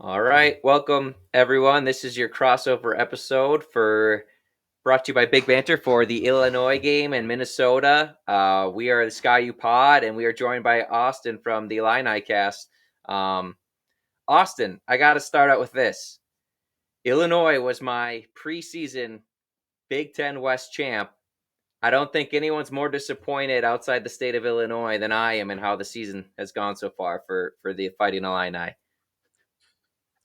All right, welcome everyone. This is your crossover episode for brought to you by Big Banter for the Illinois game in Minnesota. We are the Sky U Pod, and we are joined by Austin from the Illini Cast. Um, Austin, I got to start out with this. Illinois was my preseason Big Ten West champ. I don't think anyone's more disappointed outside the state of Illinois than I am in how the season has gone so far for the Fighting Illini.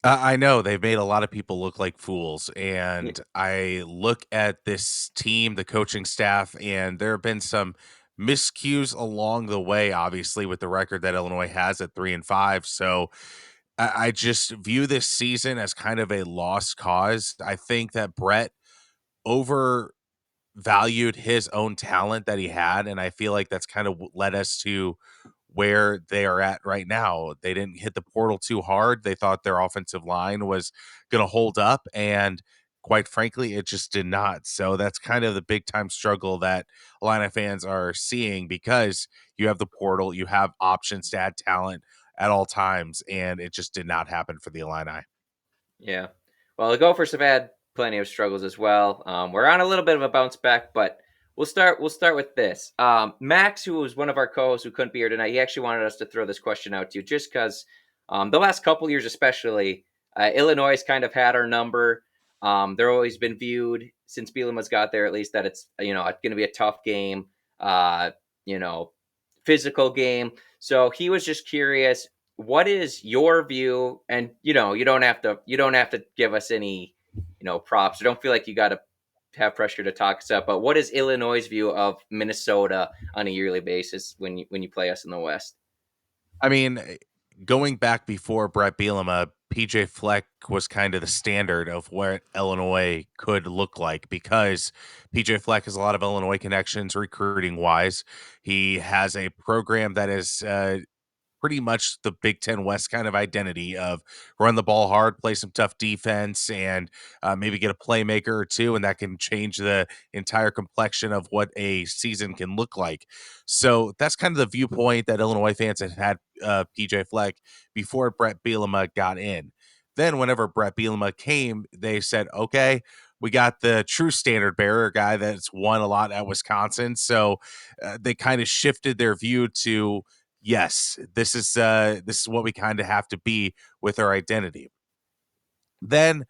I know they've made a lot of people look like fools, Yeah, and I look at this team, the coaching staff, and there have been some miscues along the way, obviously, with the record that Illinois has at 3-5. So I just view this season as kind of a lost cause. I think that Brett over valued his own talent that he had, and I feel like that's kind of led us to where they are at right now. They didn't hit the portal too hard. They thought their offensive line was going to hold up, and quite frankly, it just did not. So that's kind of the big time struggle that Illini fans are seeing because you have the portal, you have options to add talent at all times, and it just did not happen for the Illini. yeah. Well, the Gophers have had plenty of struggles as well. We're on a little bit of a bounce back, but we'll start with this. Max, who was one of our co-hosts who couldn't be here tonight, he actually wanted us to throw this question out to you, just because the last couple years, especially, Illinois has kind of had our number. They're always been viewed since Bielema's got there, at least, that it's it's going to be a tough game, uh, you know, physical game. So he was just curious, what is your view? And you don't have to give us any props. I don't feel like you got to have pressure to talk us up. But what is Illinois' view of Minnesota on a yearly basis when you play us in the West? I mean, going back before Brett Bielema, PJ Fleck was kind of the standard of where Illinois could look like because PJ Fleck has a lot of Illinois connections recruiting wise. He has a program that is pretty much the Big Ten West kind of identity of run the ball hard, play some tough defense, and maybe get a playmaker or two, and that can change the entire complexion of what a season can look like. So that's kind of the viewpoint that Illinois fans have had PJ Fleck before Brett Bielema got in. Then, whenever Brett Bielema came, they said, okay, we got the true standard bearer guy that's won a lot at Wisconsin. So they kind of shifted their view to yes, this is what we kind of have to be with our identity. Then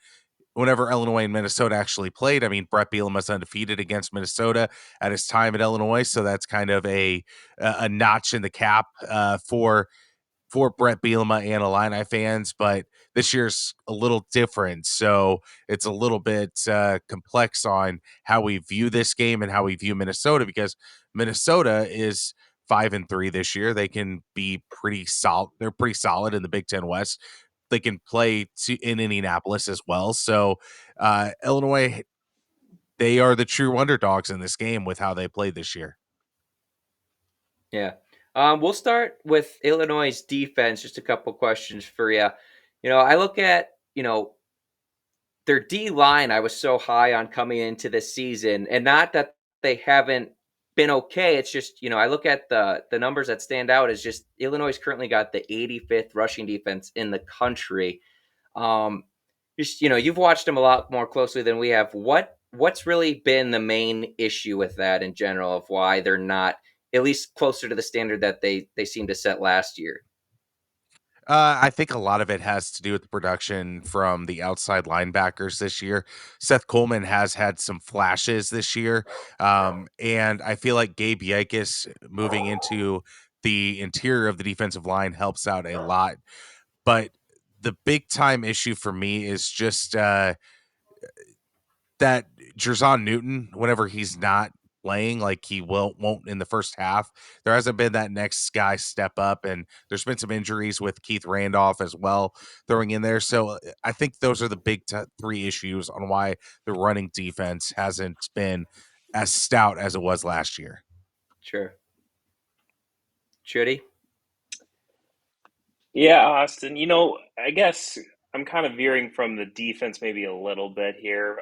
whenever Illinois and Minnesota actually played, I mean, Brett Bielema's undefeated against Minnesota at his time at Illinois, so that's kind of a notch in the cap for Brett Bielema and Illini fans. But this year's a little different, so it's a little bit complex on how we view this game and how we view Minnesota because Minnesota is 5-3 this year. They can be pretty solid. They're pretty solid in the Big Ten West. They can play in Indianapolis as well. So Illinois, they are the true underdogs in this game with how they played this year. Yeah. We'll start with Illinois' defense. Just a couple questions for you. I look at their D line. I was so high on coming into this season, and not that they haven't been okay. It's just I look at the numbers that stand out as just Illinois currently got the 85th rushing defense in the country. Um, just you've watched them a lot more closely than we have. What's really been the main issue with that in general of why they're not at least closer to the standard that they seem to set last year? I think a lot of it has to do with the production from the outside linebackers this year. Seth Coleman has had some flashes this year, and I feel like Gabe Yakis moving into the interior of the defensive line helps out a lot. But the big time issue for me is just that Jerzon Newton, whenever he's not playing like he won't in the first half, there hasn't been that next guy step up, and there's been some injuries with Keith Randolph as well throwing in there. So I think those are the big three issues on why the running defense hasn't been as stout as it was last year. Sure. Should Yeah, Austin, I guess I'm kind of veering from the defense maybe a little bit here.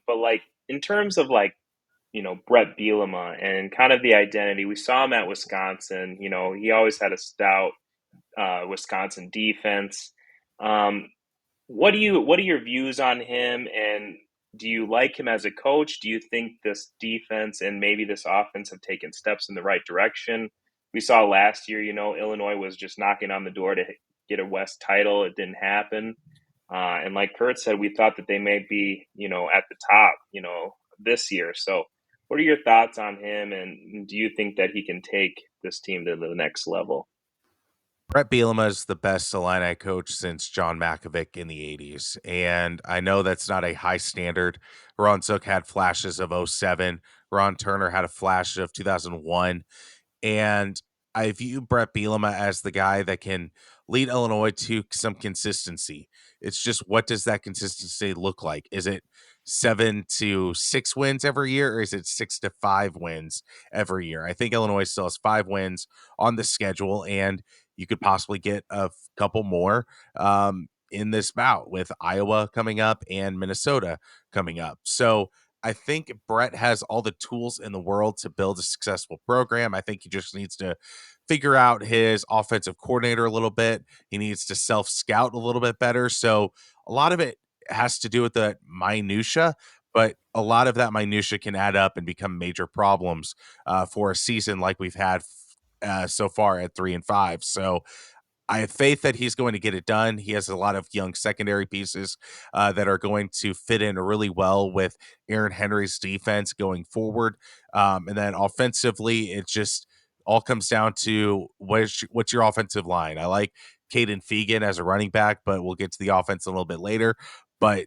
But like in terms of like, Brett Bielema and kind of the identity, we saw him at Wisconsin. He always had a stout Wisconsin defense. Um, what are your views on him, and do you like him as a coach? Do you think this defense and maybe this offense have taken steps in the right direction? We saw last year, Illinois was just knocking on the door to get a West title. It didn't happen. And like Kurt said, we thought that they may be, at the top, this year. So what are your thoughts on him, and do you think that he can take this team to the next level? Brett Bielema is the best Illini coach since John Malkovich in the 80s. And I know that's not a high standard. Ron Zook had flashes of '07. Ron Turner had a flash of 2001. And I view Brett Bielema as the guy that can lead Illinois to some consistency. It's just, what does that consistency look like? Is it 7 to 6 wins every year, or is it 6 to 5 wins every year? I think Illinois still has 5 wins on the schedule, and you could possibly get a couple more in this bout with Iowa coming up and Minnesota coming up. So I think Brett has all the tools in the world to build a successful program. I think he just needs to figure out his offensive coordinator a little bit. He needs to self scout a little bit better. So a lot of it has to do with the minutia, but a lot of that minutia can add up and become major problems for a season like we've had so far at 3-5. So I have faith that he's going to get it done. He has a lot of young secondary pieces that are going to fit in really well with Aaron Henry's defense going forward. And then offensively, it just all comes down to what's your offensive line. I like Caden Fegan as a running back, but we'll get to the offense a little bit later. But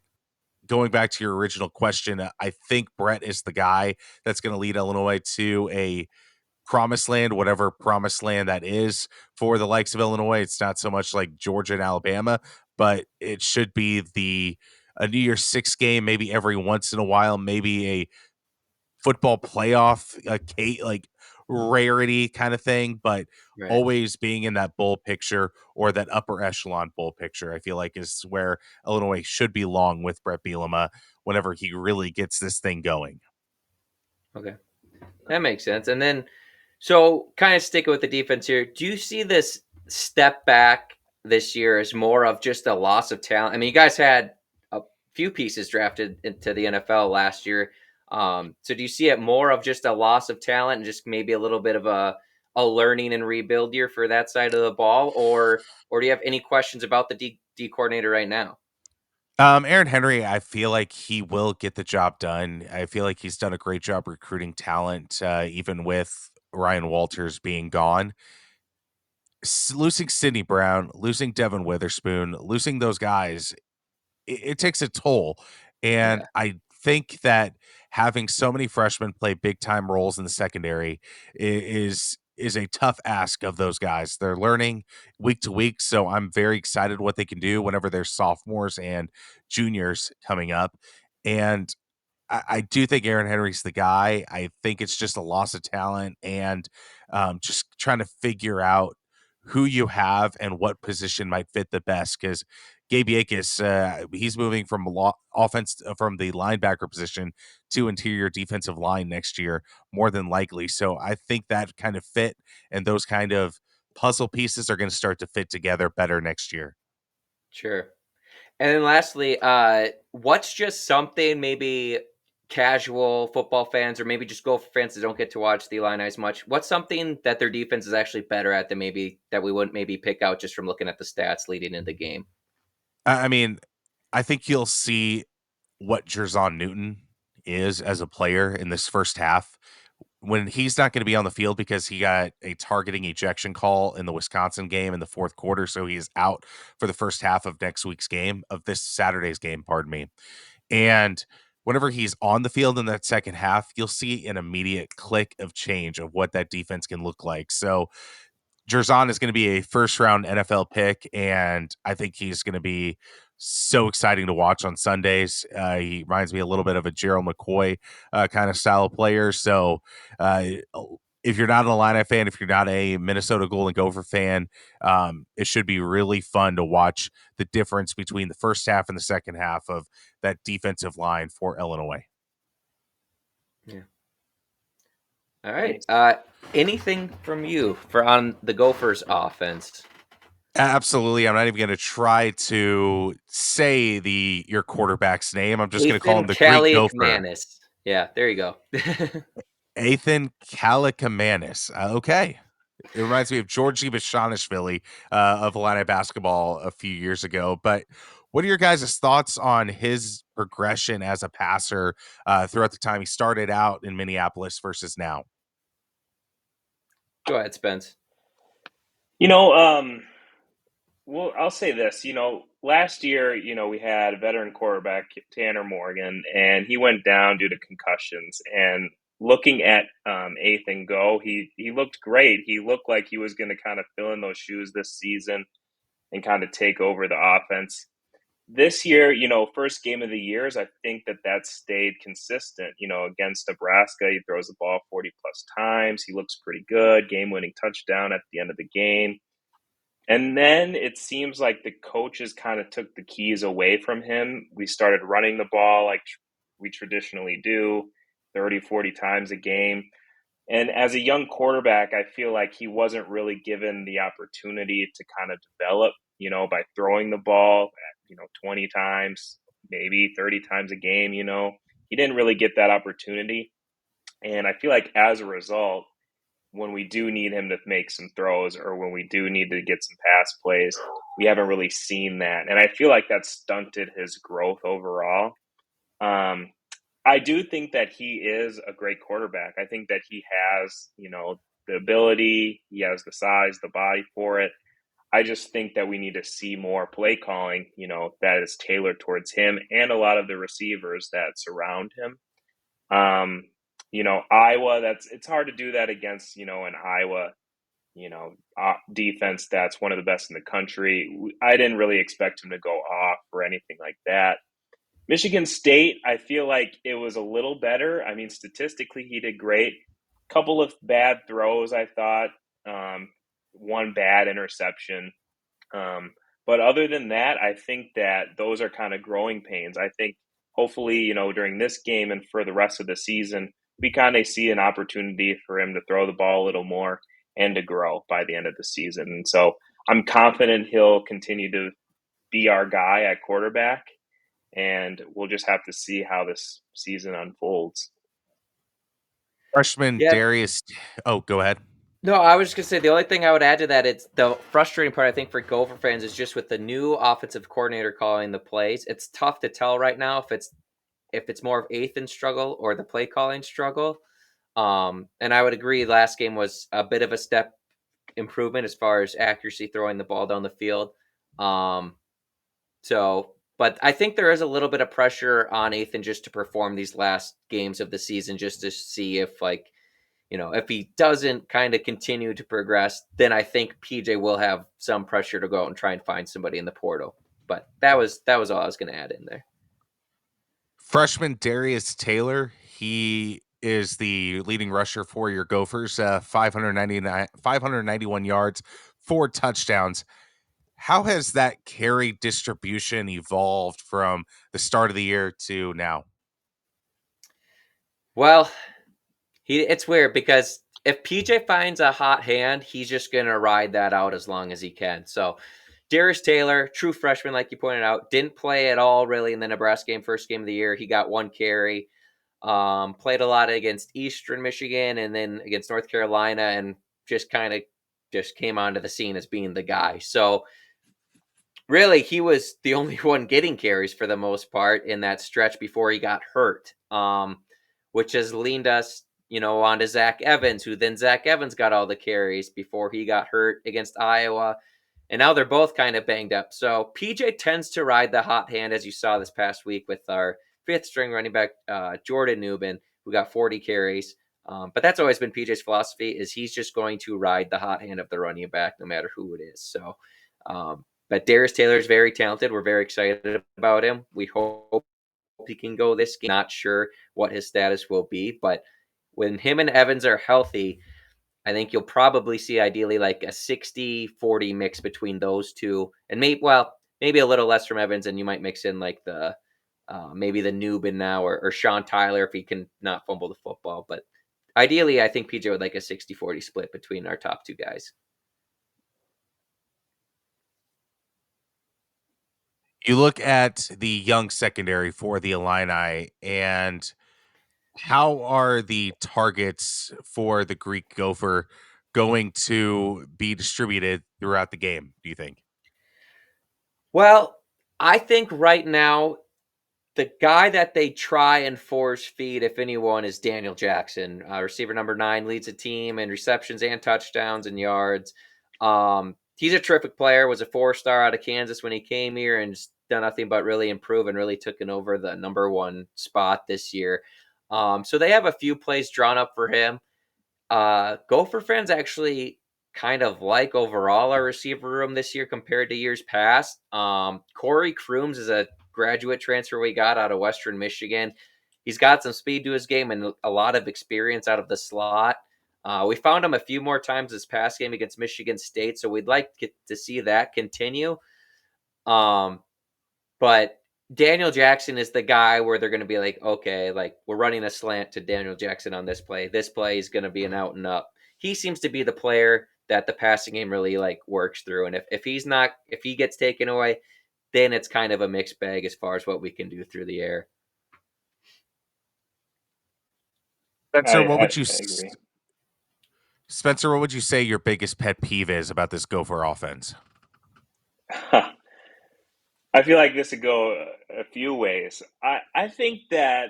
going back to your original question, I think Brett is the guy that's going to lead Illinois to a promised land, whatever promised land that is for the likes of Illinois. It's not so much like Georgia and Alabama, but it should be a New Year's Six game, maybe every once in a while, maybe a football playoff, like rarity kind of thing, but Right. always being in that bowl picture or that upper echelon bowl picture, I feel like is where Illinois should belong with Brett Bielema whenever he really gets this thing going. Okay. That makes sense. And then, so kind of sticking with the defense here, do you see this step back this year as more of just a loss of talent? I mean, you guys had a few pieces drafted into the NFL last year. So do you see it more of just a loss of talent and just maybe a little bit of a learning and rebuild year for that side of the ball, or do you have any questions about the D coordinator right now? Aaron Henry, I feel like he will get the job done. I feel like he's done a great job recruiting talent, even with Ryan Walters being gone. Losing Sidney Brown, losing Devin Witherspoon, losing those guys, it takes a toll. And Yeah. I think that having so many freshmen play big time roles in the secondary is a tough ask of those guys. They're learning week to week, so I'm very excited what they can do whenever there's sophomores and juniors coming up. And I do think Aaron Henry's the guy. I think it's just a loss of talent and just trying to figure out who you have and what position might fit the best. Because Gabe Yakis, he's moving from offense from the linebacker position to interior defensive line next year, more than likely. So I think that kind of fit and those kind of puzzle pieces are going to start to fit together better next year. Sure. And then lastly, what's just something maybe casual football fans or maybe just Gopher fans that don't get to watch the Illini as much? What's something that their defense is actually better at than maybe that we wouldn't maybe pick out just from looking at the stats leading into the game? I mean, I think you'll see what Jerzon Newton is as a player in this first half when he's not going to be on the field because he got a targeting ejection call in the Wisconsin game in the fourth quarter. So he's out for the first half of next week's game, of this Saturday's game, pardon me. And whenever he's on the field in that second half, you'll see an immediate click of change of what that defense can look like. So Jerzon is going to be a first round NFL pick, and I think he's going to be so exciting to watch on Sundays. He reminds me a little bit of a Gerald McCoy kind of style of player. So uh, if you're not an Illini fan, if you're not a Minnesota Golden Gopher fan, it should be really fun to watch the difference between the first half and the second half of that defensive line for Illinois. Yeah. All right. Nice. Anything from you for on the Gophers offense? Absolutely. I'm not even going to try to say your quarterback's name. I'm just going to call him Ethan the Greek Gopher. Kaliakmanis. Yeah, there you go. Ethan Kalakamanis. Okay. It reminds me of Georgi Vishanishvili of Illini basketball a few years ago. But what are your guys' thoughts on his progression as a passer throughout the time he started out in Minneapolis versus now? Go ahead, Spence. You know, well, I'll say this. Last year, we had a veteran quarterback, Tanner Morgan, and he went down due to concussions. And looking at Ethan go, he looked great. He looked like he was going to kind of fill in those shoes this season and kind of take over the offense. This year, first game of the years, I think that stayed consistent. Against Nebraska, he throws the ball 40 plus times. He looks pretty good. Game winning touchdown at the end of the game. And then it seems like the coaches kind of took the keys away from him. We started running the ball like we traditionally do 30, 40 times a game. And as a young quarterback, I feel like he wasn't really given the opportunity to kind of develop, by throwing the ball, 20 times, maybe 30 times a game. He didn't really get that opportunity. And I feel like as a result, when we do need him to make some throws or when we do need to get some pass plays, we haven't really seen that. And I feel like that stunted his growth overall. I do think that he is a great quarterback. I think that he has, the ability, he has the size, the body for it. I just think that we need to see more play calling, that is tailored towards him and a lot of the receivers that surround him. Um, Iowa, it's hard to do that against, an Iowa, defense that's one of the best in the country. I didn't really expect him to go off or anything like that. Michigan State, I feel like it was a little better. I mean, statistically, he did great. Couple of bad throws, I thought. One bad interception. But other than that, I think that those are kind of growing pains. I think hopefully, during this game and for the rest of the season, we kind of see an opportunity for him to throw the ball a little more and to grow by the end of the season. And so I'm confident he'll continue to be our guy at quarterback, and we'll just have to see how this season unfolds. Freshman Yeah. Darius. Oh, go ahead. No, I was just gonna say the only thing I would add to that, it's the frustrating part I think for Gopher fans is just with the new offensive coordinator calling the plays. It's tough to tell right now if it's more of Ethan's struggle or the play calling struggle. And I would agree last game was a bit of a step improvement as far as accuracy throwing the ball down the field. But I think there is a little bit of pressure on Ethan just to perform these last games of the season, just to see if if he doesn't kind of continue to progress, then I think PJ will have some pressure to go out and try and find somebody in the portal. But that was all I was going to add in there. Freshman Darius Taylor, he is the leading rusher for your Gophers, 591 yards, 4 touchdowns. How has that carry distribution evolved from the start of the year to now? Well, it's weird because if PJ finds a hot hand, he's just going to ride that out as long as he can. So Darius Taylor, true freshman, like you pointed out, didn't play at all really in the Nebraska game, first game of the year. He got 1 carry. Played a lot against Eastern Michigan and then against North Carolina, and just kind of just came onto the scene as being the guy. So really, he was the only one getting carries for the most part in that stretch before he got hurt, which has leaned us, on to Zach Evans, who then Zach Evans got all the carries before he got hurt against Iowa. And now they're both kind of banged up. So PJ tends to ride the hot hand, as you saw this past week with our 5th string running back, Jordan Newman, who got 40 carries. But that's always been PJ's philosophy, is he's just going to ride the hot hand of the running back no matter who it is. So, but Darius Taylor is very talented. We're very excited about him. We hope he can go this game. Not sure what his status will be, but when him and Evans are healthy, I think you'll probably see ideally like a 60-40 mix between those two, and maybe a little less from Evans, and you might mix in like the maybe the Newbin now or Sean Tyler if he can not fumble the football. But ideally, I think PJ would like a 60-40 split between our top 2 guys. You look at the young secondary for the Illini, and how are the targets for the Greek Gopher going to be distributed throughout the game, do you think? Well, I think right now the guy that they try and force feed, if anyone, is Daniel Jackson. Receiver number 9 leads the team in receptions and touchdowns and yards. He's a terrific player, was a 4-star out of Kansas when he came here and just done nothing but really improve and really taken over the number 1 spot this year. So they have a few plays drawn up for him. Gopher fans actually kind of like overall our receiver room this year compared to years past. Corey Crooms is a graduate transfer we got out of Western Michigan. He's got some speed to his game and a lot of experience out of the slot. We found him a few more times this past game against Michigan State, so we'd like to see that continue. But Daniel Jackson is the guy where they're going to be like, okay, like we're running a slant to Daniel Jackson on this play. This play is going to be an out and up. He seems to be the player that the passing game really like works through. And if he gets taken away, then it's kind of a mixed bag as far as what we can do through the air. Spencer, I agree. Spencer, what would you say your biggest pet peeve is about this Gopher offense? I feel like this would go a few ways. I think that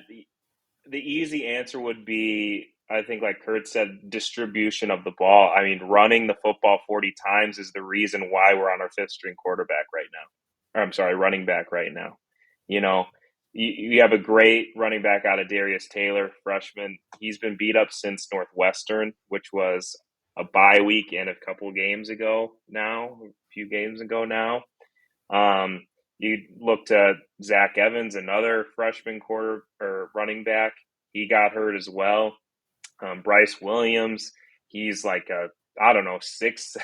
the easy answer would be, I think, like Kurt said, distribution of the ball. I mean, running the football 40 times is the reason why we're on our 5th string quarterback right now. Or I'm sorry, running back right now. You know, you have a great running back out of Darius Taylor, freshman. He's been beat up since Northwestern, which was a bye week and a few games ago now. You looked at Zach Evans, another freshman quarter or running back. He got hurt as well. Bryce Williams, he's like I don't know, six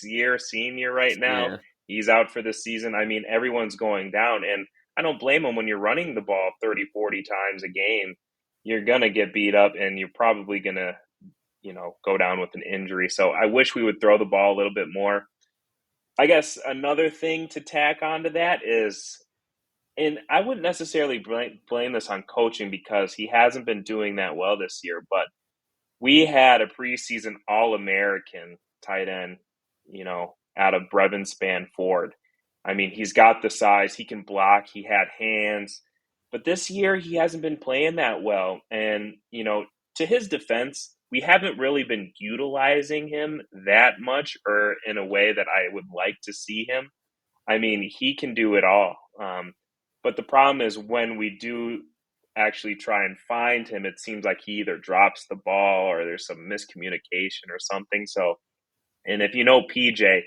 year senior right now. Yeah. He's out for the season. I mean, everyone's going down, and I don't blame him. When you're running the ball 30, 40 times a game, you're going to get beat up, and you're probably going to, go down with an injury. So I wish we would throw the ball a little bit more. I guess another thing to tack onto that is, and I wouldn't necessarily blame this on coaching because he hasn't been doing that well this year, but we had a preseason All-American tight end, out of Brevin Span Ford. I mean, he's got the size, he can block, he had hands, but this year he hasn't been playing that well. And, to his defense, we haven't really been utilizing him that much or in a way that I would like to see him. I mean, he can do it all. But the problem is when we do actually try and find him, it seems like he either drops the ball or there's some miscommunication or something. So, and if you know PJ,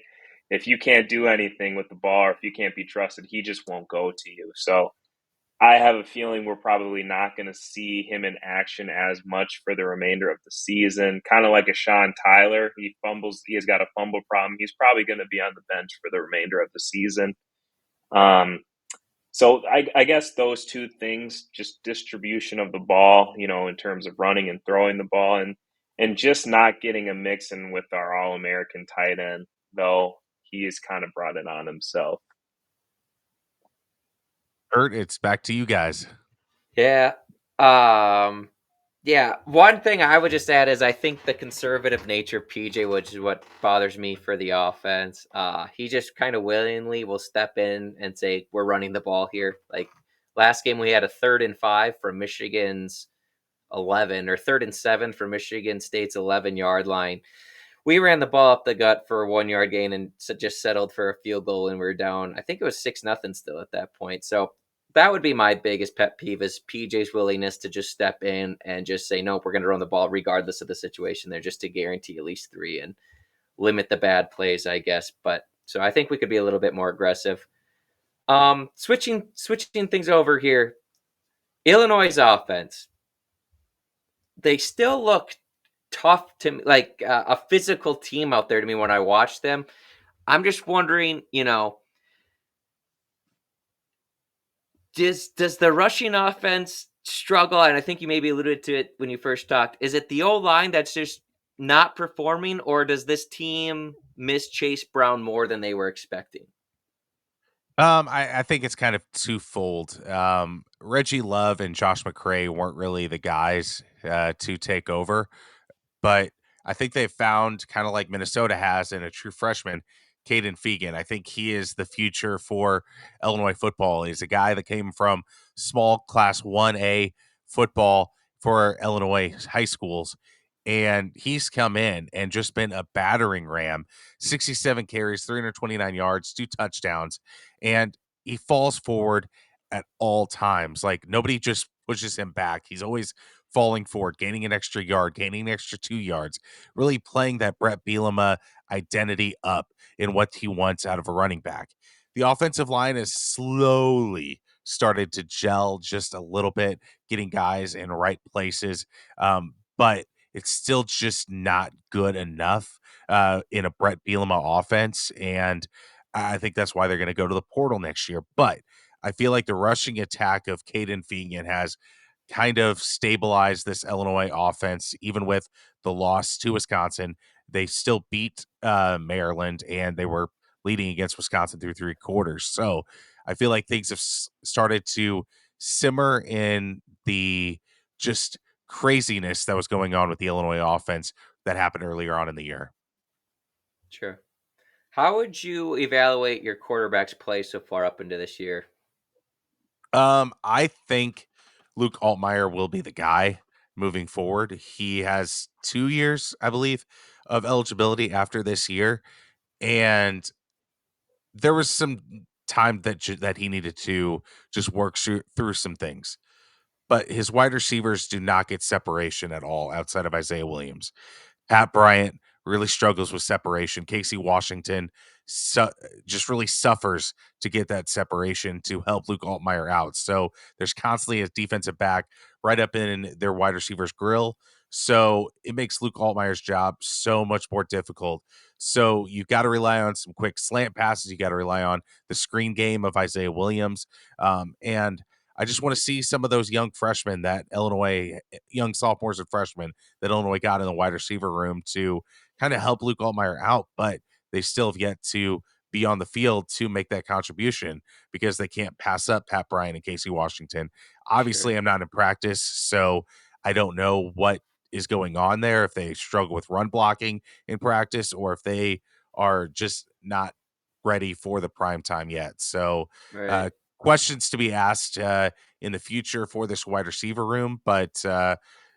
if you can't do anything with the ball or if you can't be trusted, he just won't go to you. So I have a feeling we're probably not going to see him in action as much for the remainder of the season. Kind of like a Sean Tyler. He fumbles. He has got a fumble problem. He's probably going to be on the bench for the remainder of the season. So I guess those two things, just distribution of the ball, in terms of running and throwing the ball, and just not getting a mix in with our All-American tight end, though he has kind of brought it on himself. Kurt, it's back to you guys. Yeah. Yeah. One thing I would just add is I think the conservative nature of PJ, which is what bothers me for the offense. He just kind of willingly will step in and say, we're running the ball here. Like last game, we had a 3rd and 5 from Michigan's 11 or 3rd and 7 from Michigan State's 11-yard line. We ran the ball up the gut for a 1-yard gain and just settled for a field goal when we were down. I think it was 6-0 still at that point. So that would be my biggest pet peeve is PJ's willingness to just step in and just say, nope, we're going to run the ball regardless of the situation there just to guarantee at least 3 and limit the bad plays, I guess. But so I think we could be a little bit more aggressive. Switching things over here, Illinois' offense. They still look tough to me, like a physical team out there to me when I watch them. I'm just wondering, does the rushing offense struggle? And I think you maybe alluded to it when you first talked. Is it the O-line that's just not performing, or does this team miss Chase Brown more than they were expecting? I think it's kind of twofold. Reggie Love and Josh McCray weren't really the guys to take over. But I think they've found, kind of like Minnesota has in a true freshman, Caden Fegan. I think he is the future for Illinois football. He's a guy that came from small class 1A football for Illinois high schools. And he's come in and just been a battering ram, 67 carries, 329 yards, 2 touchdowns. And he falls forward at all times. Like nobody just pushes him back. He's always falling forward, gaining an extra yard, gaining an extra 2 yards, really playing that Brett Bielema identity up in what he wants out of a running back. The offensive line has slowly started to gel just a little bit, getting guys in right places. But it's still just not good enough in a Brett Bielema offense. And I think that's why they're going to go to the portal next year. But I feel like the rushing attack of Caden Fegan has kind of stabilized this Illinois offense, even with the loss to Wisconsin. They still beat Maryland, and they were leading against Wisconsin through 3 quarters. So I feel like things have started to simmer in the just craziness that was going on with the Illinois offense that happened earlier on in the year. Sure. How would you evaluate your quarterback's play so far up into this year? I think Luke Altmaier will be the guy moving forward. He has 2 years, I believe, of eligibility after this year, and there was some time that he needed to just work through some things. But his wide receivers do not get separation at all outside of Isaiah Williams. Pat Bryant really struggles with separation. Casey Washington just really suffers to get that separation to help Luke Altmaier out. So there's constantly a defensive back right up in their wide receiver's grill. So it makes Luke Altmaier's job so much more difficult. So you got to rely on some quick slant passes. You got to rely on the screen game of Isaiah Williams. And I just want to see some of those young freshmen that Illinois, young sophomores and freshmen that Illinois got in the wide receiver room to kind of help Luke Altmaier out, but they still have yet to be on the field to make that contribution because they can't pass up Pat Bryant and Casey Washington. Sure. Obviously, I'm not in practice, so I don't know what is going on there, if they struggle with run blocking in practice or if they are just not ready for the prime time yet. So, Right. questions to be asked in the future for this wide receiver room, but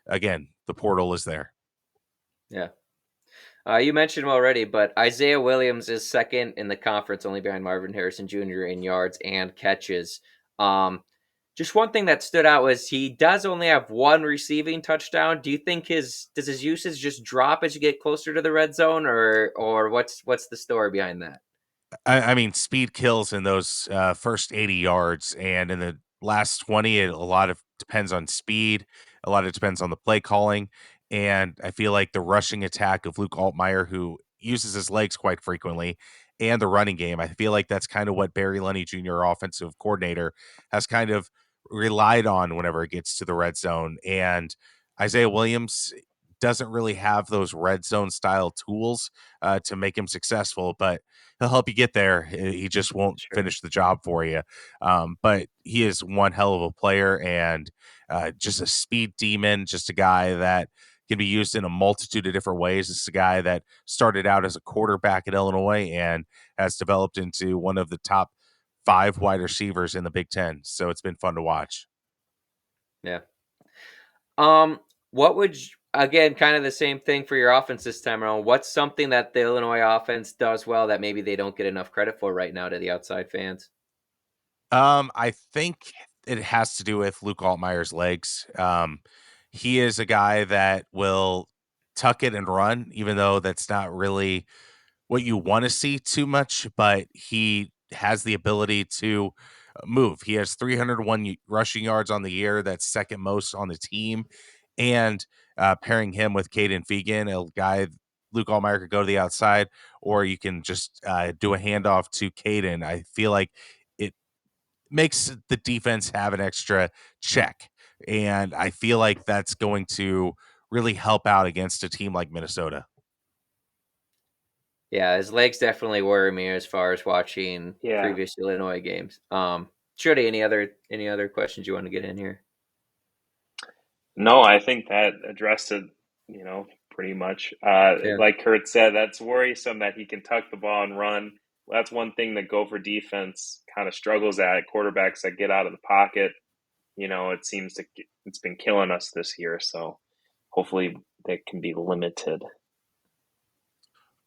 again, the portal is there. Yeah. You mentioned him already, but Isaiah Williams is second in the conference, only behind Marvin Harrison Jr. in yards and catches. Um, just one thing that stood out was he does only have one receiving touchdown. Do you think his usage just drop as you get closer to the red zone, or what's the story behind that? I mean, speed kills in those first 80 yards, and in the last 20, a lot of depends on speed. A lot of it depends on the play calling, and I feel like the rushing attack of Luke Altmaier, who uses his legs quite frequently, and the running game. I feel like that's kind of what Barry Lunny Jr., offensive coordinator, has kind of relied on whenever it gets to the red zone. And Isaiah Williams doesn't really have those red zone style tools to make him successful, but he'll help you get there. He just won't Sure. finish the job for you. But he is one hell of a player and just a speed demon, just a guy that can be used in a multitude of different ways. This is a guy that started out as a quarterback at Illinois and has developed into one of the top 5 wide receivers in the Big Ten. So it's been fun to watch. Yeah. Um, what would again kind of the same thing for your offense this time around? What's something that the Illinois offense does well that maybe they don't get enough credit for right now to the outside fans? I think it has to do with Luke Altmaier's legs. He is a guy that will tuck it and run, even though that's not really what you want to see too much, but he has the ability to move. He has 301 rushing yards on the year. That's second most on the team. And pairing him with Caden Fegan, a guy Luke Allmeyer could go to the outside, or you can just do a handoff to Caden. I feel like it makes the defense have an extra check. And I feel like that's going to really help out against a team like Minnesota. Yeah, his legs definitely worry me as far as watching Yeah. previous Illinois games. Shorty, any other questions you want to get in here? No, I think that addressed it, pretty much. Yeah. Like Kurt said, that's worrisome that he can tuck the ball and run. That's one thing that Gopher defense kind of struggles at. Quarterbacks that get out of the pocket, it seems to it's been killing us this year. So hopefully that can be limited.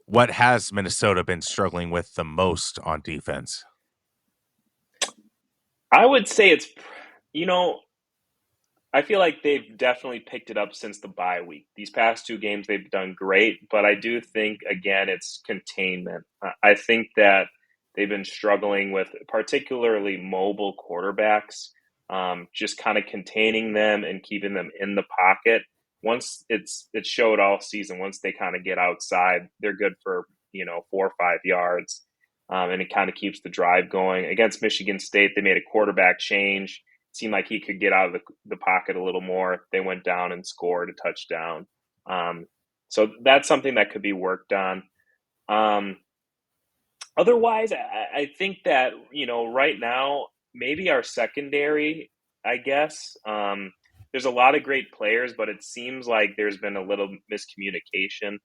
What has Minnesota been struggling with the most on defense? I would say you know, I feel like they've definitely picked it up since the bye week. These past two games, they've done great, but I do think, again, it's containment. I think that they've been struggling with particularly mobile quarterbacks, just kind of containing them and keeping them in the pocket. Once it showed all season, once they kind of get outside, they're good for 4 or 5 yards, and it kind of keeps the drive going. Against Michigan State, they made a quarterback change, seemed like he could get out of the pocket a little more. They went down and scored a touchdown. Um, so that's something that could be worked on. Um, Otherwise, I think that, right now, maybe our secondary, I guess. There's a lot of great players, but it seems like there's been a little miscommunication.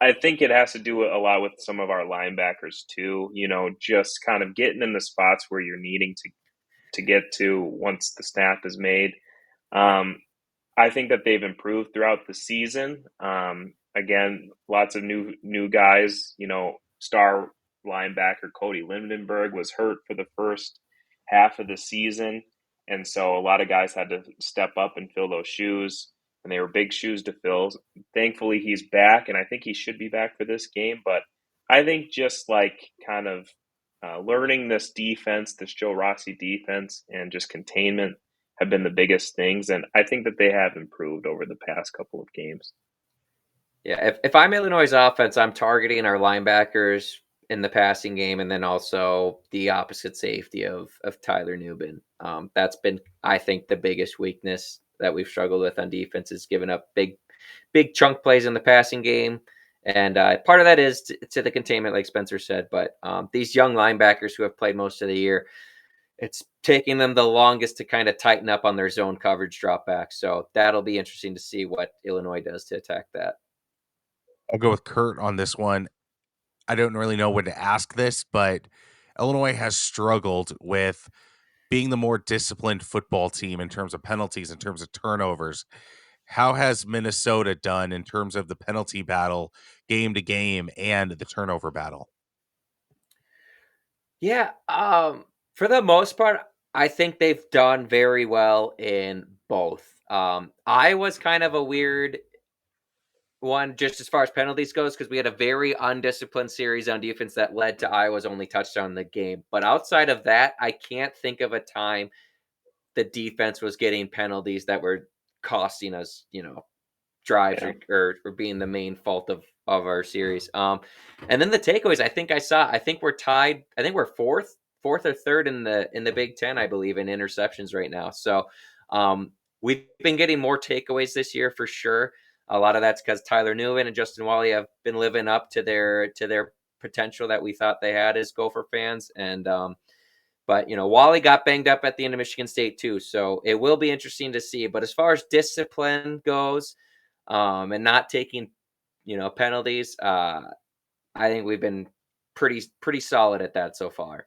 I think it has to do a lot with some of our linebackers, too, just kind of getting in the spots where you're needing to get to once the snap is made. Um, I think that they've improved throughout the season. Again, lots of new guys. Star linebacker Cody Lindenberg was hurt for the first half of the season, and so a lot of guys had to step up and fill those shoes, and they were big shoes to fill. Thankfully, he's back, and I think he should be back for this game. But I think just like kind of learning this defense, this Joe Rossi defense, and just containment have been the biggest things, and I think that they have improved over the past couple of games. Yeah, if I'm Illinois' offense, I'm targeting our linebackers in the passing game, and then also the opposite safety of Tyler Newbin. That's been, I think, the biggest weakness that we've struggled with on defense is giving up big chunk plays in the passing game, and part of that is to the containment, like Spencer said. But these young linebackers who have played most of the year, it's taking them the longest to kind of tighten up on their zone coverage drop back. So that'll be interesting to see what Illinois does to attack that. I'll go with Kurt on this one. I don't really know when to ask this, but Illinois has struggled with being the more disciplined football team in terms of penalties, in terms of turnovers. How has Minnesota done in terms of the penalty battle, game to game, and the turnover battle? Yeah, for the most part, I think they've done very well in both. I was kind of a weird one just as far as penalties goes because we had a very undisciplined series on defense that led to Iowa's only touchdown in the game. But outside of that, I can't think of a time the defense was getting penalties that were costing us, drives Yeah. or being the main fault of our series. And then the takeaways, I think we're tied. I think we're fourth or third in the Big Ten, I believe, in interceptions right now. So we've been getting more takeaways this year for sure. A lot of that's because Tyler Newman and Justin Wally have been living up to their potential that we thought they had as Gopher fans. And but Wally got banged up at the end of Michigan State too, so it will be interesting to see. But as far as discipline goes, and not taking penalties, I think we've been pretty solid at that so far.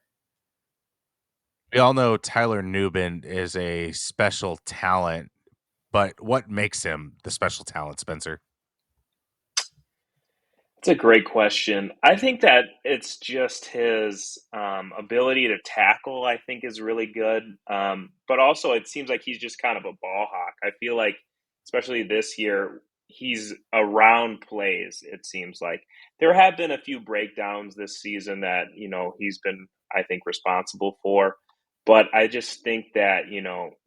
We all know Tyler Newbin is a special talent, but what makes him the special talent, Spencer? It's a great question. I think that it's just his ability to tackle, I think, is really good. But also, it seems like he's just kind of a ball hawk. I feel like, especially this year, he's around plays, it seems like. There have been a few breakdowns this season that, he's been, I think, responsible for. But I just think that,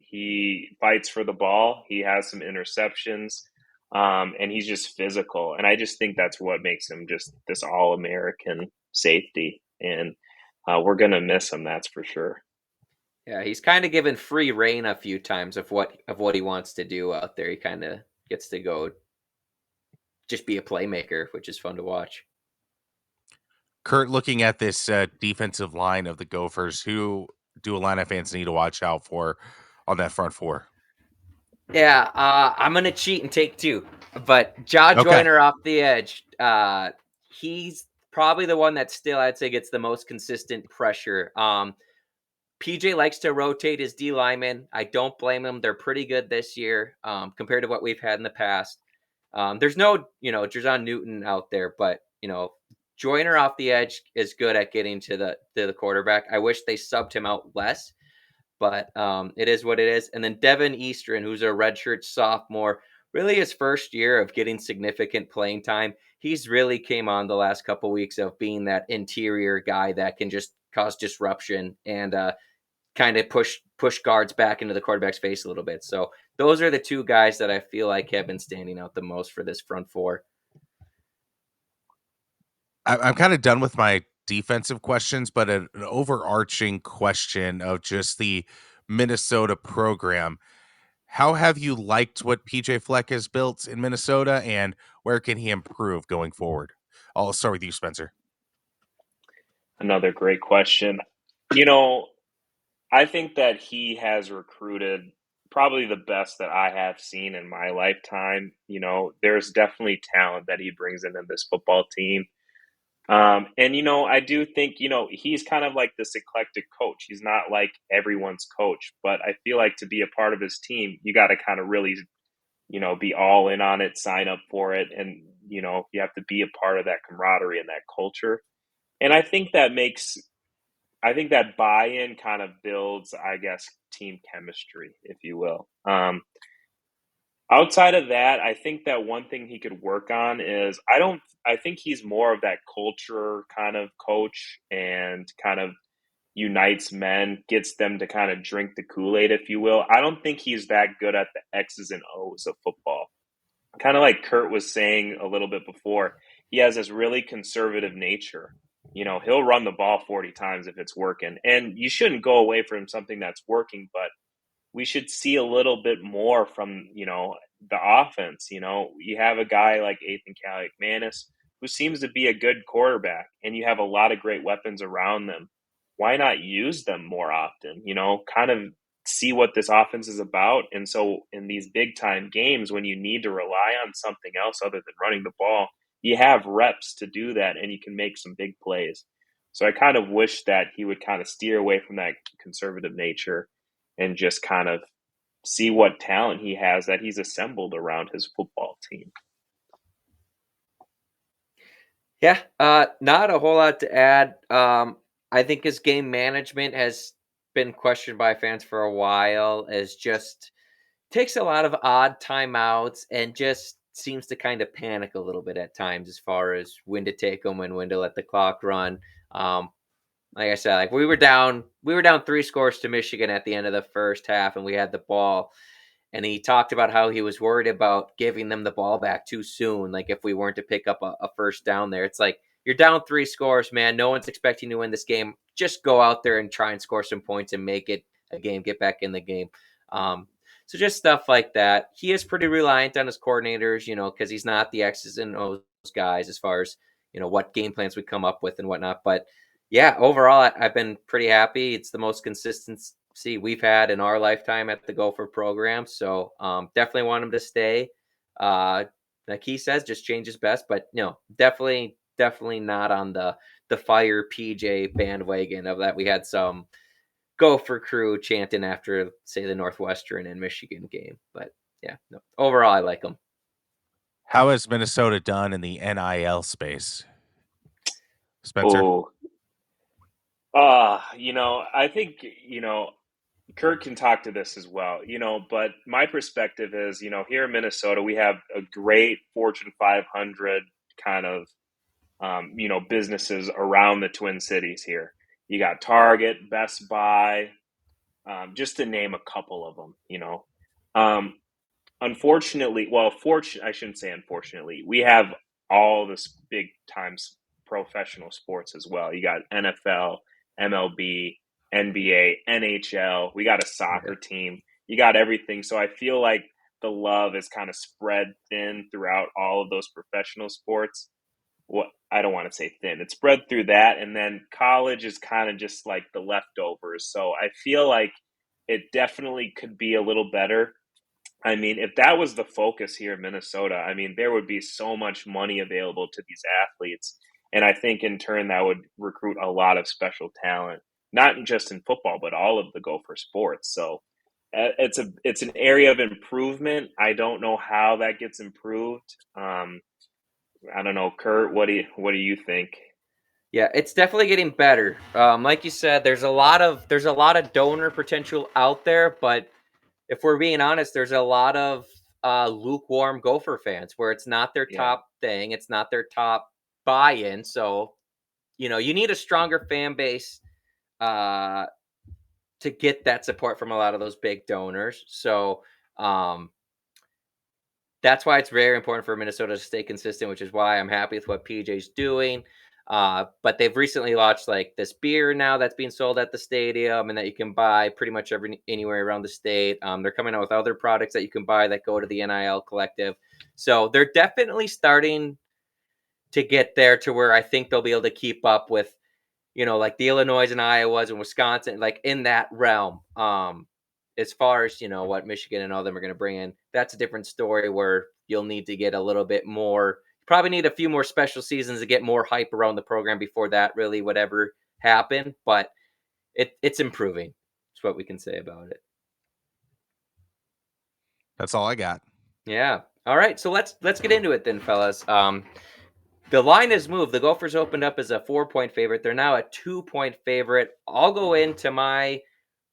he fights for the ball, he has some interceptions, and he's just physical. And I just think that's what makes him just this all American safety. And we're going to miss him, that's for sure. Yeah, he's kind of given free reign a few times of what he wants to do out there. He kind of gets to go just be a playmaker, which is fun to watch. Kurt, looking at this defensive line of the Gophers, who do Illini fans need to watch out for on that front four? Yeah, I'm gonna cheat and take two, but Jaw Okay. Joyner off the edge. He's probably the one that still I'd say gets the most consistent pressure. PJ likes to rotate his D linemen. I don't blame him. They're pretty good this year compared to what we've had in the past. There's no, Jer'Zhan Newton out there, but Joyner off the edge is good at getting to the quarterback. I wish they subbed him out less, but it is what it is. And then Devin Eastern, who's a redshirt sophomore, really his first year of getting significant playing time. He's really came on the last couple weeks of being that interior guy that can just cause disruption and kind of push guards back into the quarterback's face a little bit. So those are the two guys that I feel like have been standing out the most for this front four. I'm kind of done with my defensive questions, but an overarching question of just the Minnesota program. How have you liked what PJ Fleck has built in Minnesota, and where can he improve going forward? I'll start with you, Spencer. Another great question. You know, I think that he has recruited probably the best that I have seen in my lifetime. There's definitely talent that he brings into this football team. And I do think, he's kind of like this eclectic coach. He's not like everyone's coach, but I feel like to be a part of his team, you got to kind of really, be all in on it, sign up for it. And, you have to be a part of that camaraderie and that culture. And I think that buy-in kind of builds, I guess, team chemistry, if you will. Outside of that, I think that one thing he could work on is I think he's more of that culture kind of coach and kind of unites men, gets them to kind of drink the Kool-Aid, if you will. I don't think he's that good at the X's and O's of football. Kind of like Kurt was saying a little bit before, he has this really conservative nature. He'll run the ball 40 times if it's working. And you shouldn't go away from something that's working, but we should see a little bit more from, the offense. You have a guy like Ethan Kaliakmanis who seems to be a good quarterback, and you have a lot of great weapons around them. Why not use them more often? Kind of see what this offense is about. And so in these big time games, when you need to rely on something else other than running the ball, you have reps to do that and you can make some big plays. So I kind of wish that he would kind of steer away from that conservative nature and just kind of see what talent he has that he's assembled around his football team. Yeah, not a whole lot to add. I think his game management has been questioned by fans for a while, as just takes a lot of odd timeouts and just seems to kind of panic a little bit at times as far as when to take them and when to let the clock run. Um, like I said, like we were down 3 scores to Michigan at the end of the first half, and we had the ball. And he talked about how he was worried about giving them the ball back too soon. Like if we weren't to pick up a first down there, it's like you're down 3 scores, man. No one's expecting to win this game. Just go out there and try and score some points and make it a game. Get back in the game. So just stuff like that. He is pretty reliant on his coordinators, because he's not the X's and O's guys as far as what game plans we come up with and whatnot. But yeah, overall, I've been pretty happy. It's the most consistency we've had in our lifetime at the Gopher program. So definitely want him to stay. Like he says, just change his best. But definitely not on the fire PJ bandwagon of that. We had some Gopher crew chanting after, say, the Northwestern and Michigan game. But yeah, no, overall, I like him. How has Minnesota done in the NIL space, Spencer? Oh, I think, Kurt can talk to this as well, but my perspective is, here in Minnesota, we have a great Fortune 500 kind of, businesses around the Twin Cities here. You got Target, Best Buy, just to name a couple of them. Unfortunately, I shouldn't say unfortunately, we have all this big times professional sports as well. You got NFL, MLB, NBA, NHL. We got a soccer team. You got everything. So I feel like the love is kind of spread thin throughout all of those professional sports. I don't want to say thin. It's spread through that, and then college is kind of just like the leftovers. So I feel like it definitely could be a little better. I mean, if that was the focus here in Minnesota, I mean, there would be so much money available to these athletes. And I think in turn that would recruit a lot of special talent, not just in football, but all of the Gopher sports. So it's an area of improvement. I don't know how that gets improved. I don't know, Kurt. What do you think? Yeah, it's definitely getting better. Like you said, there's a lot of donor potential out there, but if we're being honest, there's a lot of lukewarm Gopher fans where it's not their Yeah, top thing, it's not their top buy-in. So you need a stronger fan base uh, to get that support from a lot of those big donors. So um, that's why it's very important for Minnesota to stay consistent, which is why I'm happy with what PJ's doing. But they've recently launched like this beer now that's being sold at the stadium and that you can buy pretty much anywhere around the state. They're coming out with other products that you can buy that go to the NIL collective. So they're definitely starting to get there to where I think they'll be able to keep up with, like the Illinois and Iowas and Wisconsin, like in that realm. As far as what Michigan and all them are going to bring in, that's a different story where you'll need to get a little bit more. You probably need a few more special seasons to get more hype around the program before that really would ever happen. But it's improving. That's what we can say about it. That's all I got. Yeah. All right. So let's get into it then, fellas. The line has moved. The Gophers opened up as a 4-point favorite. They're now a 2-point favorite. I'll go into my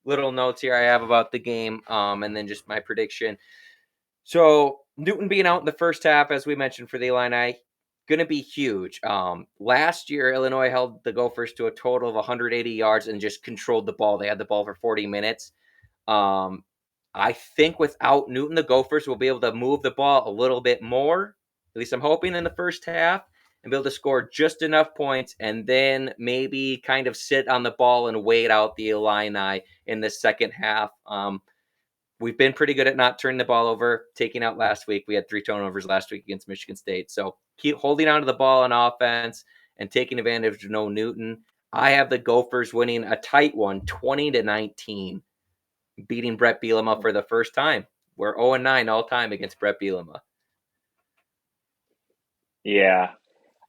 little notes here I have about the game, and then just my prediction. So Newton being out in the first half, as we mentioned for the Illini, going to be huge. Last year, Illinois held the Gophers to a total of 180 yards and just controlled the ball. They had the ball for 40 minutes. I think without Newton, the Gophers will be able to move the ball a little bit more. At least I'm hoping in the first half, and be able to score just enough points and then maybe kind of sit on the ball and wait out the Illini in the second half. We've been pretty good at not turning the ball over, taking out last week. We had 3 turnovers last week against Michigan State. So keep holding on to the ball on offense and taking advantage of no Newton. I have the Gophers winning a tight one, 20-19, beating Brett Bielema for the first time. We're 0-9 all time against Brett Bielema. yeah.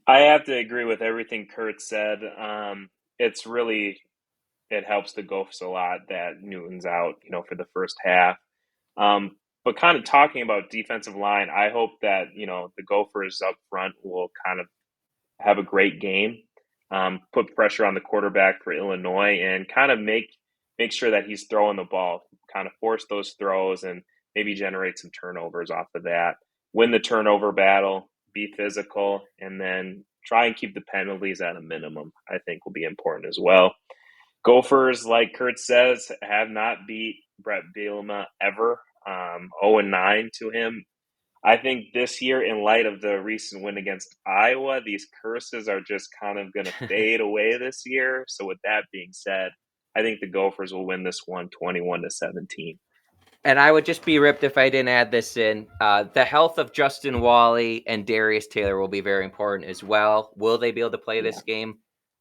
I have to agree with everything Kurt said. It's really it helps the Gophs a lot that Newton's out, for the first half. But kind of talking about defensive line, I hope that the Gophers up front will kind of have a great game, put pressure on the quarterback for Illinois, and kind of make sure that he's throwing the ball, kind of force those throws, and maybe generate some turnovers off of that. Win the turnover battle, be physical, and then try and keep the penalties at a minimum. I think will be important as well. Gophers, like Kurt says, have not beat Brett Bielema ever. 0-9 to him. I think this year, in light of the recent win against Iowa, these curses are just kind of going to fade away this year. So, with that being said, I think the Gophers will win this one 21-17. And I would just be ripped if I didn't add this in. The health of Justin Wally and Darius Taylor will be very important as well. Will they be able to play this game?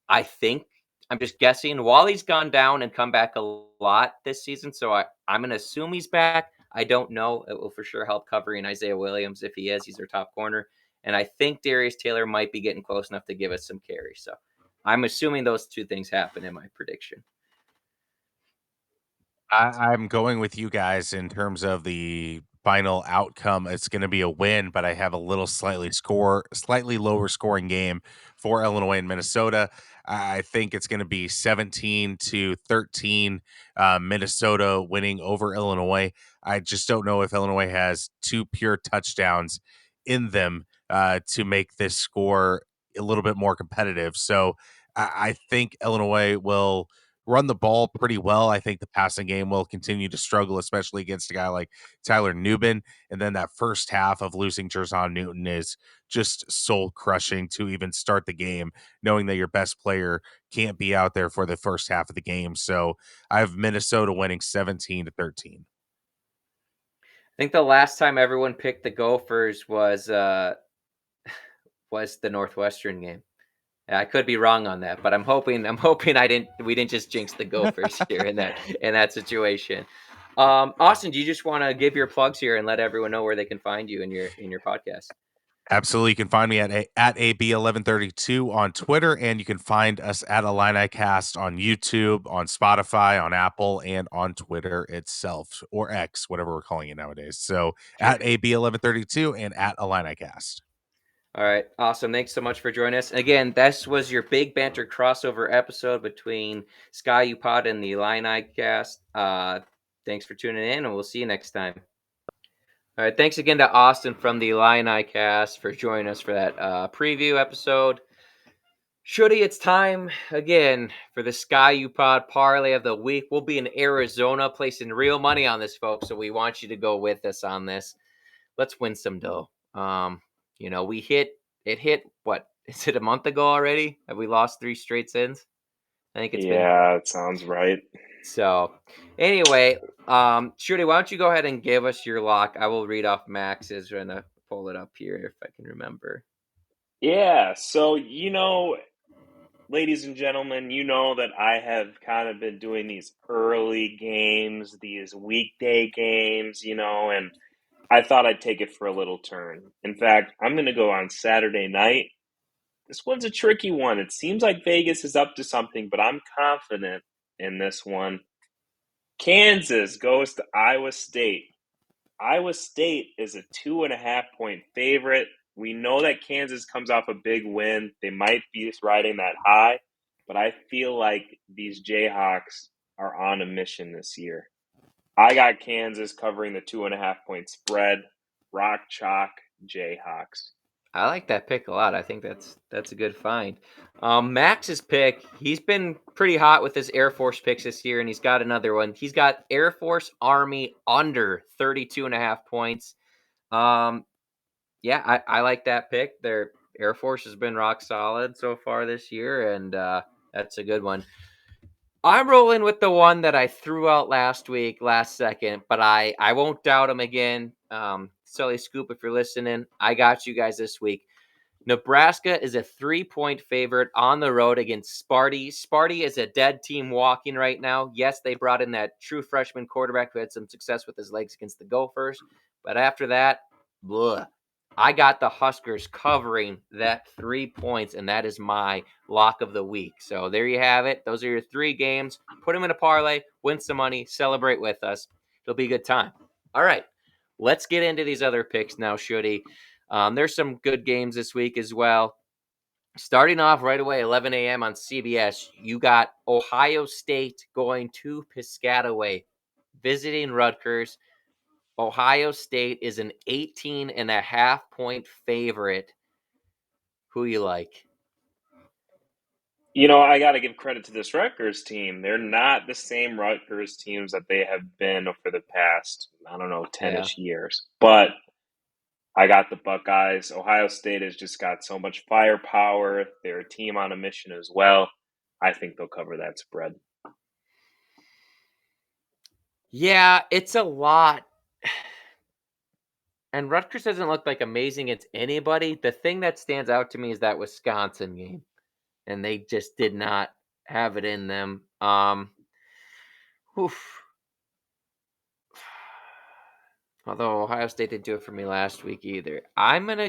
I think. I'm just guessing. Wally's gone down and come back a lot this season, so I'm going to assume he's back. I don't know. It will for sure help covering Isaiah Williams if he is. He's their top corner. And I think Darius Taylor might be getting close enough to give us some carry. So I'm assuming those two things happen in my prediction. I'm going with you guys in terms of the final outcome. It's going to be a win, but I have a little slightly lower scoring game for Illinois and Minnesota. I think it's going to be 17-13, Minnesota winning over Illinois. I just don't know if Illinois has 2 pure touchdowns in them to make this score a little bit more competitive. So I think Illinois will run the ball pretty well. I think the passing game will continue to struggle, especially against a guy like Tyler Nubin. And then that first half of losing Jerzon Newton is just soul crushing to even start the game, knowing that your best player can't be out there for the first half of the game. So I have Minnesota winning 17-13. I think the last time everyone picked the Gophers was the Northwestern game. I could be wrong on that, but I'm hoping we didn't just jinx the Gophers here in that situation. Austin, do you just want to give your plugs here and let everyone know where they can find you in your podcast? Absolutely. You can find me at AB1132 on Twitter, and you can find us at Illini Cast on YouTube, on Spotify, on Apple, and on Twitter itself, or X, whatever we're calling it nowadays. So at AB1132 and at Illini Cast. All right, awesome. Thanks so much for joining us. Again, this was your big banter crossover episode between Sky U Pod and the Illini Cast. Thanks for tuning in, and we'll see you next time. All right, thanks again to Austin from the Illini Cast for joining us for that preview episode. Shooty, it's time again for the Sky U Pod Parlay of the Week. We'll be in Arizona placing real money on this, folks, so we want you to go with us on this. Let's win some dough. We hit what? Is it a month ago already? Have we lost 3 straight since? I think it's been. Yeah, it sounds right. So, anyway, Shooty, why don't you go ahead and give us your lock? I will read off Max's. We're gonna pull it up here if I can remember. Yeah, so ladies and gentlemen, you know that I have kind of been doing these early games, these weekday games, and I thought I'd take it for a little turn. In fact, I'm going to go on Saturday night. This one's a tricky one. It seems like Vegas is up to something, but I'm confident in this one. Kansas goes to Iowa State. Iowa State is a 2.5-point favorite. We know that Kansas comes off a big win. They might be just riding that high, but I feel like these Jayhawks are on a mission this year. I got Kansas covering the 2.5-point spread. Rock chalk Jayhawks. I like that pick a lot. I think that's a good find. Max's pick, he's been pretty hot with his Air Force picks this year, and he's got another one. He's got Air Force Army under 32.5 points. Yeah, I like that pick. Their Air Force has been rock solid so far this year, and that's a good one. I'm rolling with the one that I threw out last second, but I won't doubt him again. Sully Scoop, if you're listening, I got you guys this week. Nebraska is a 3-point favorite on the road against Sparty. Sparty is a dead team walking right now. Yes, they brought in that true freshman quarterback who had some success with his legs against the Gophers, but after that, blah. I got the Huskers covering that 3 points, and that is my lock of the week. So there you have it. Those are your 3 games. Put them in a parlay, win some money, celebrate with us. It'll be a good time. All right, let's get into these other picks now, Shooty. There's some good games this week as well. Starting off right away, 11 a.m. on CBS, you got Ohio State going to Piscataway, visiting Rutgers. Ohio State is an 18.5-point favorite. Who you like? I got to give credit to this Rutgers team. They're not the same Rutgers teams that they have been for the past, 10-ish years. But I got the Buckeyes. Ohio State has just got so much firepower. They're a team on a mission as well. I think they'll cover that spread. Yeah, it's a lot. And Rutgers doesn't look like amazing against anybody. The thing that stands out to me is that Wisconsin game. And they just did not have it in them. Although Ohio State didn't do it for me last week either. I'm going to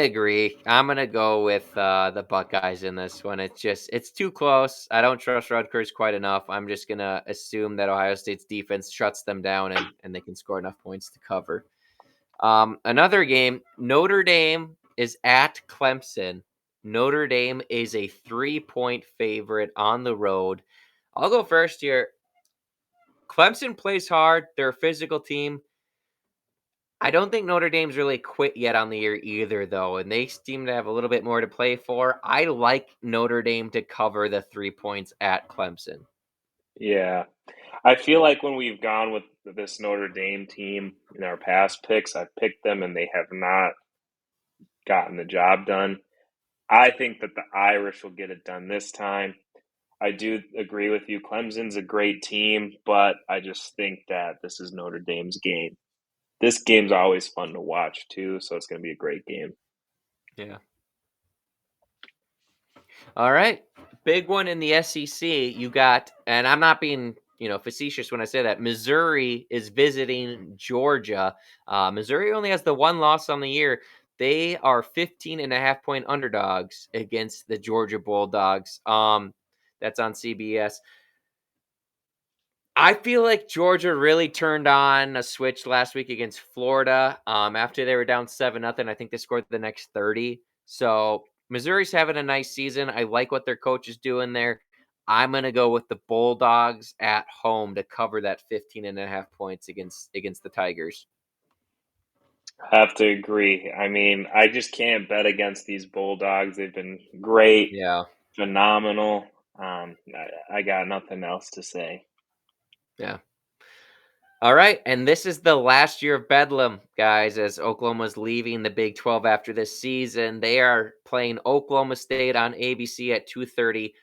agree. I'm going to go with the Buckeyes in this one. It's too close. I don't trust Rutgers quite enough. I'm just going to assume that Ohio State's defense shuts them down and they can score enough points to cover. Another game, Notre Dame is at Clemson. Notre Dame is a 3-point favorite on the road. I'll go first here. Clemson plays hard. They're a physical team. I don't think Notre Dame's really quit yet on the year either, though, and they seem to have a little bit more to play for. I like Notre Dame to cover the 3 points at Clemson. Yeah. I feel like when we've gone with this Notre Dame team in our past picks, I've picked them and they have not gotten the job done. I think that the Irish will get it done this time. I do agree with you. Clemson's a great team, but I just think that this is Notre Dame's game. This game's always fun to watch, too, so it's going to be a great game. Yeah. All right. Big one in the SEC. You got, and I'm not being, facetious when I say that. Missouri is visiting Georgia. Missouri only has the one loss on the year. They are 15.5 point underdogs against the Georgia Bulldogs. That's on CBS. I feel like Georgia really turned on a switch last week against Florida. After they were down 7-0, I think they scored the next 30. So Missouri's having a nice season. I like what their coach is doing there. I'm gonna go with the Bulldogs at home to cover that 15.5 points against the Tigers. I have to agree. I mean, I just can't bet against these Bulldogs. They've been great, Yeah. phenomenal. I got nothing else to say. Yeah. All right, and this is the last year of Bedlam, guys, as Oklahoma's leaving the Big 12 after this season. They are playing Oklahoma State on ABC at 2:30.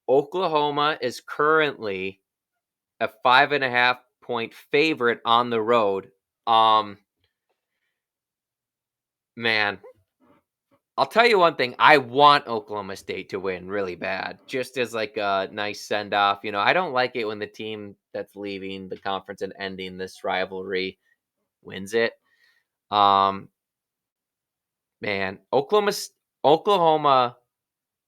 Oklahoma is currently a 5.5 point favorite on the road. Man, I'll tell you one thing. I want Oklahoma State to win really bad, just as like a nice send off. I don't like it when the team that's leaving the conference and ending this rivalry wins it. Um, Man, Oklahoma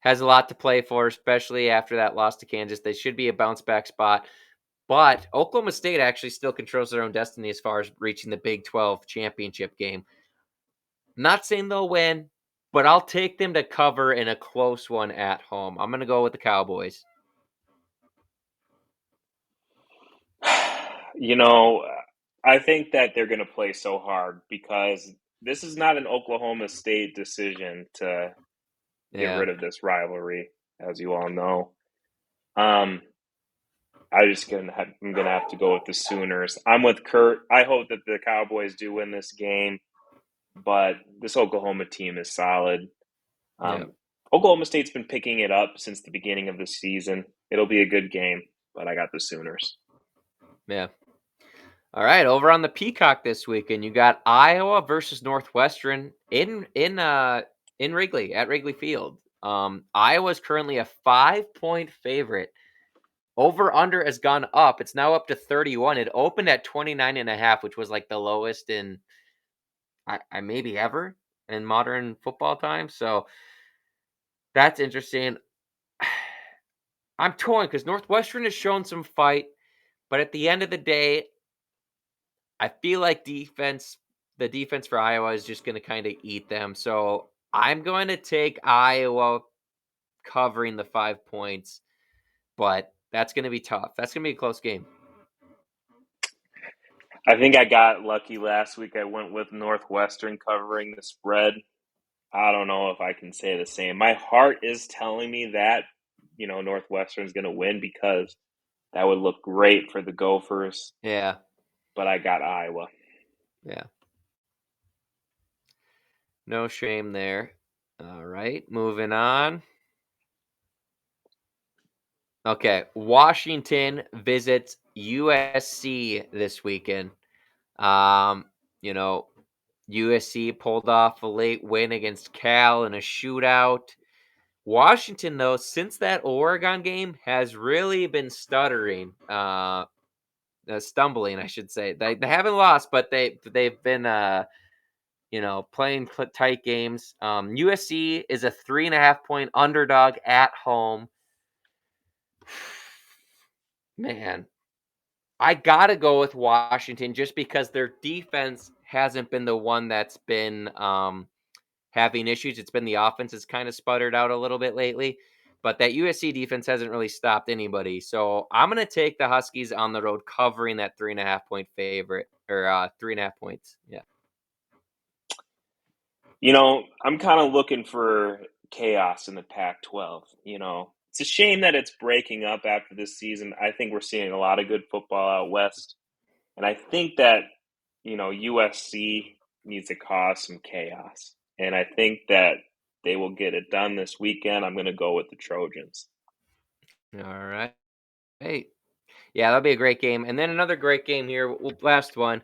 has a lot to play for, especially after that loss to Kansas. They should be a bounce back spot. But Oklahoma State actually still controls their own destiny as far as reaching the Big 12 championship game. Not saying they'll win, but I'll take them to cover in a close one at home. I'm going to go with the Cowboys. You know, I think that they're going to play so hard because this is not an Oklahoma State decision to get Yeah. rid of this rivalry, as you all know. Um, I'm gonna have to go with the Sooners. I'm with Kurt. I hope that the Cowboys do win this game, but this Oklahoma team is solid. Yeah. Oklahoma State's been picking it up since the beginning of the season. It'll be a good game, but I got the Sooners. Yeah. All right, over on the Peacock this weekend, you got Iowa versus Northwestern in Wrigley at Wrigley Field. Iowa's currently a 5 point favorite. Over under has gone up. It's now up to 31. It opened at 29.5, which was like the lowest in I maybe ever in modern football time. So that's interesting. I'm torn because Northwestern has shown some fight, but at the end of the day, I feel like the defense for Iowa is just going to kind of eat them. So I'm going to take Iowa covering the 5 points, but that's going to be tough. That's going to be a close game. I think I got lucky last week. I went with Northwestern covering the spread. I don't know if I can say the same. My heart is telling me that, Northwestern's going to win because that would look great for the Gophers, Yeah. but I got Iowa. Yeah. No shame there. All right, moving on. Okay, Washington visits USC this weekend. Um, you know, USC pulled off a late win against Cal in a shootout. Washington, though, since that Oregon game, has really been stuttering, stumbling, I should say. They haven't lost, but they've been playing tight games. USC is a 3.5 point underdog at home. Man, I gotta go with Washington just because their defense hasn't been the one that's been having issues. It's been the offense that's kind of sputtered out a little bit lately. But that USC defense hasn't really stopped anybody. So I'm gonna take the Huskies on the road covering that 3.5 point favorite or 3.5 points. Yeah. I'm kind of looking for chaos in the Pac-12. It's a shame that it's breaking up after this season. I think we're seeing a lot of good football out west, and I think that USC needs to cause some chaos, and I think that they will get it done this weekend. I'm going to go with the Trojans. All right. Hey. Yeah, that'll be a great game. And then another great game here. Last one.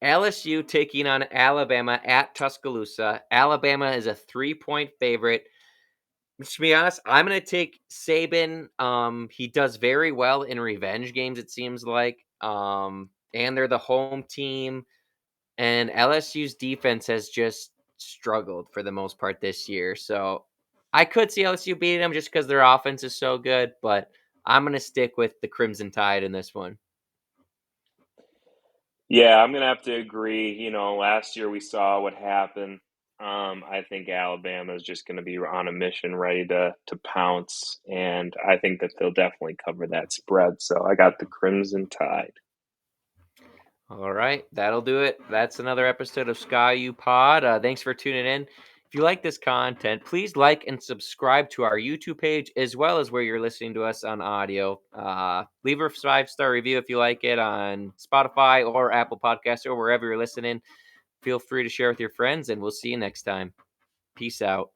LSU taking on Alabama at Tuscaloosa. Alabama is a 3-point favorite. To be honest, I'm going to take Saban. He does very well in revenge games, it seems like. And they're the home team. And LSU's defense has just struggled for the most part this year. So I could see LSU beating them just because their offense is so good. But I'm going to stick with the Crimson Tide in this one. Yeah, I'm gonna have to agree. Last year we saw what happened. I think Alabama is just going to be on a mission, ready to pounce, and I think that they'll definitely cover that spread. So I got the Crimson Tide. All right, that'll do it. That's another episode of Sky U Pod. Thanks for tuning in. If you like this content, please like and subscribe to our YouTube page as well as where you're listening to us on audio. Leave a 5-star review if you like it on Spotify or Apple Podcasts or wherever you're listening. Feel free to share with your friends, and we'll see you next time. Peace out.